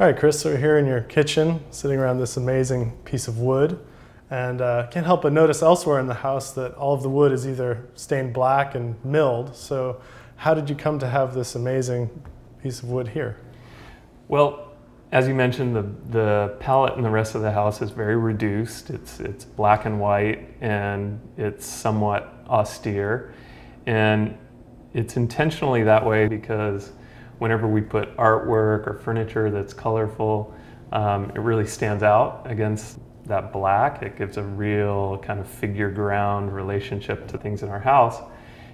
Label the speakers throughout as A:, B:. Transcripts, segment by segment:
A: All right, Chris, so we're here in your kitchen, sitting around this amazing piece of wood, and can't help but notice elsewhere in the house that all of the wood is either stained black and milled. So how did you come to have this amazing piece of wood here?
B: Well, as you mentioned, the palette in the rest of the house is very reduced. It's black and white, and it's somewhat austere. And it's intentionally that way because whenever we put artwork or furniture that's colorful, it really stands out against that black. It gives a real kind of figure ground relationship to things in our house.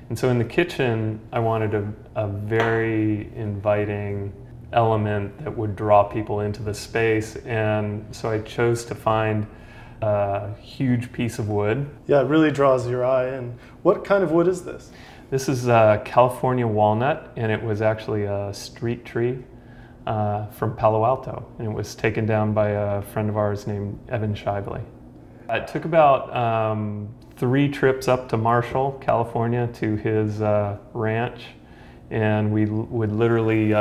B: And so in the kitchen, I wanted a very inviting element that would draw people into the space. And so I chose to find a huge piece of wood.
A: Yeah, it really draws your eye in. What kind of wood is this?
B: This is California walnut, and it was actually a street tree from Palo Alto, and it was taken down by a friend of ours named Evan Shively. It took about 3 trips up to Marshall, California, to his ranch, and we would literally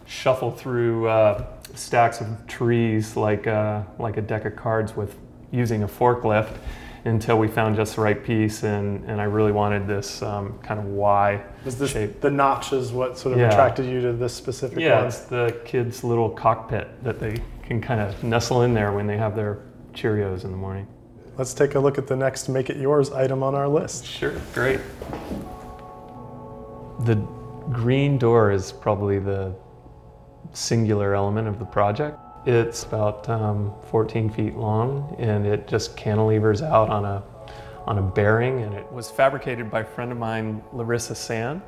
B: shuffle through stacks of trees like a deck of cards using a forklift until we found just the right piece, and I really wanted this kind of Y
A: Was this
B: shape.
A: The notch is what sort of attracted you to this specific one?
B: Yeah, it's the kids' little cockpit that they can kind of nestle in there when they have their Cheerios in the morning.
A: Let's take a look at the next Make It Yours item on our list.
B: Sure, great. The green door is probably the singular element of the project. It's about 14 feet long, and it just cantilevers out on a bearing, and it was fabricated by a friend of mine, Larissa San,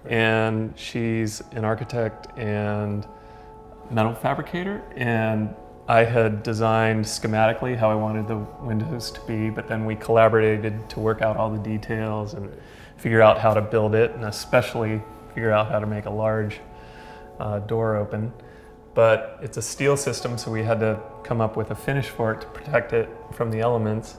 B: and she's an architect and metal fabricator, and I had designed schematically how I wanted the windows to be, but then we collaborated to work out all the details and figure out how to build it, and especially figure out how to make a large door open. But it's a steel system, so we had to come up with a finish for it to protect it from the elements.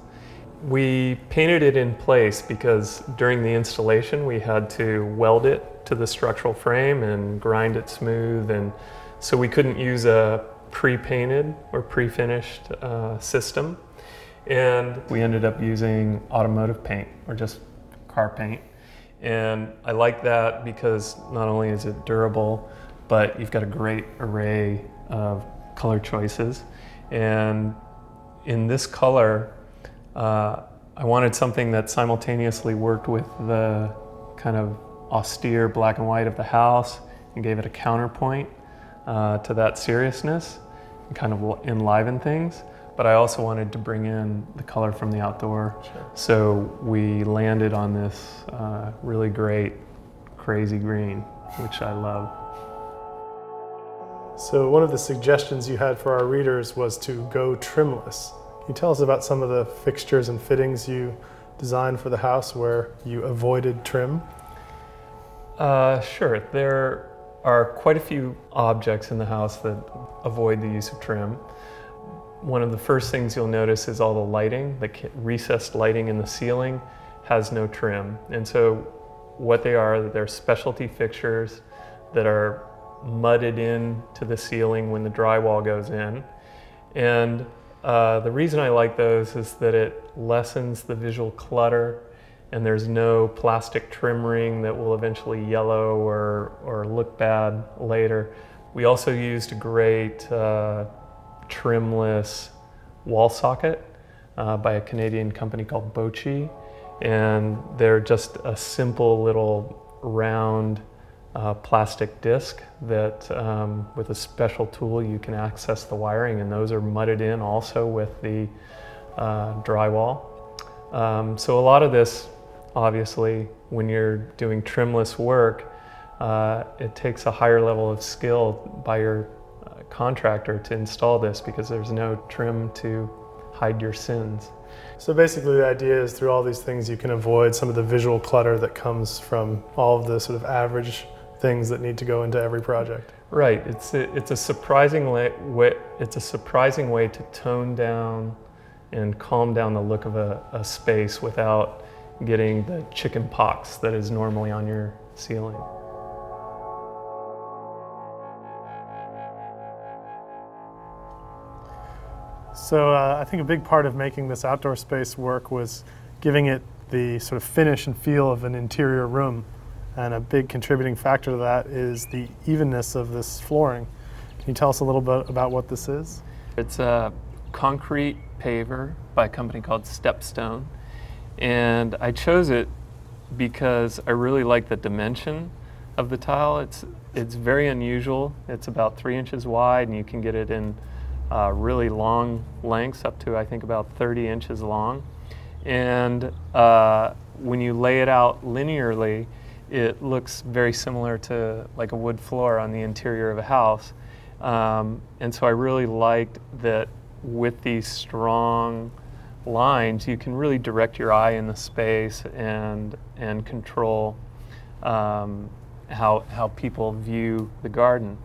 B: We painted it in place because during the installation we had to weld it to the structural frame and grind it smooth, and so we couldn't use a pre-painted or pre-finished system. And we ended up using automotive paint, or just car paint. And I like that because not only is it durable, but you've got a great array of color choices. And in this color, I wanted something that simultaneously worked with the kind of austere black and white of the house and gave it a counterpoint to that seriousness and kind of enliven things. But I also wanted to bring in the color from the outdoor.
A: Sure.
B: So we landed on this really great, crazy green, which I love.
A: So one of the suggestions you had for our readers was to go trimless. Can you tell us about some of the fixtures and fittings you designed for the house where you avoided trim?
B: Sure. There are quite a few objects in the house that avoid the use of trim. One of the first things you'll notice is all the lighting. The recessed lighting in the ceiling has no trim. And so what they are, they're specialty fixtures that are mudded in to the ceiling when the drywall goes in. And the reason I like those is that it lessens the visual clutter, and there's no plastic trim ring that will eventually yellow or look bad later. We also used a great trimless wall socket by a Canadian company called Bochi, and they're just a simple little round plastic disc that with a special tool you can access the wiring, and those are mudded in also with the drywall. So a lot of this, obviously, when you're doing trimless work, it takes a higher level of skill by your contractor to install this because there's no trim to hide your sins.
A: So basically the idea is through all these things you can avoid some of the visual clutter that comes from all of the sort of average things that need to go into every project.
B: Right. It's a surprising way to tone down and calm down the look of a space without getting the chicken pox that is normally on your ceiling.
A: So I think a big part of making this outdoor space work was giving it the sort of finish and feel of an interior room. And a big contributing factor to that is the evenness of this flooring. Can you tell us a little bit about what this is?
B: It's a concrete paver by a company called Stepstone. And I chose it because I really like the dimension of the tile. It's very unusual. It's about 3 inches wide, and you can get it in really long lengths, up to I think about 30 inches long. And when you lay it out linearly, it looks very similar to like a wood floor on the interior of a house. And so I really liked that with these strong lines, you can really direct your eye in the space and control how people view the garden.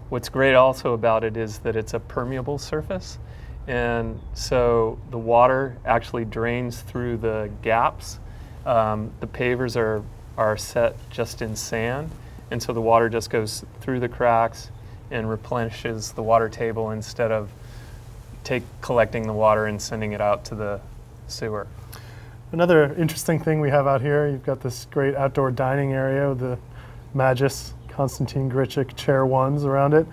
B: What's great also about it is that it's a permeable surface, and so the water actually drains through the gaps. The pavers are set just in sand, and so the water just goes through the cracks and replenishes the water table instead of collecting the water and sending it out to the sewer.
A: Another interesting thing we have out here, you've got this great outdoor dining area with the Magis Konstantin Grichik chair ones around it.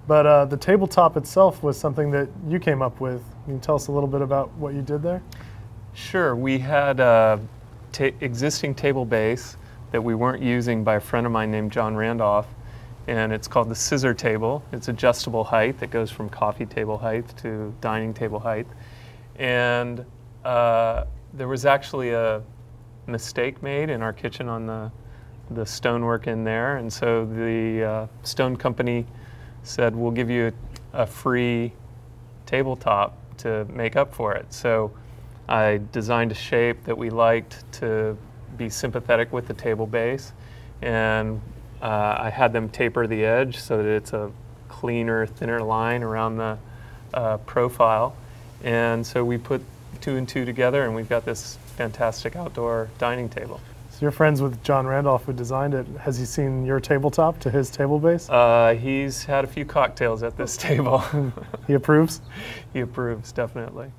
A: But the tabletop itself was something that you came up with. Can you tell us a little bit about what you did there?
B: Sure. We had a existing table base that we weren't using by a friend of mine named John Randolph, and it's called the scissor table. It's adjustable height that goes from coffee table height to dining table height. And there was actually a mistake made in our kitchen on the stonework in there, and so the stone company said, we'll give you a free tabletop to make up for it. So I designed a shape that we liked to be sympathetic with the table base, and I had them taper the edge so that it's a cleaner, thinner line around the profile. And so we put 2 and 2 together, and we've got this fantastic outdoor dining table.
A: So you're friends with John Randolph, who designed it. Has he seen your tabletop to his table base?
B: He's had a few cocktails at this table.
A: He approves?
B: He approves, definitely.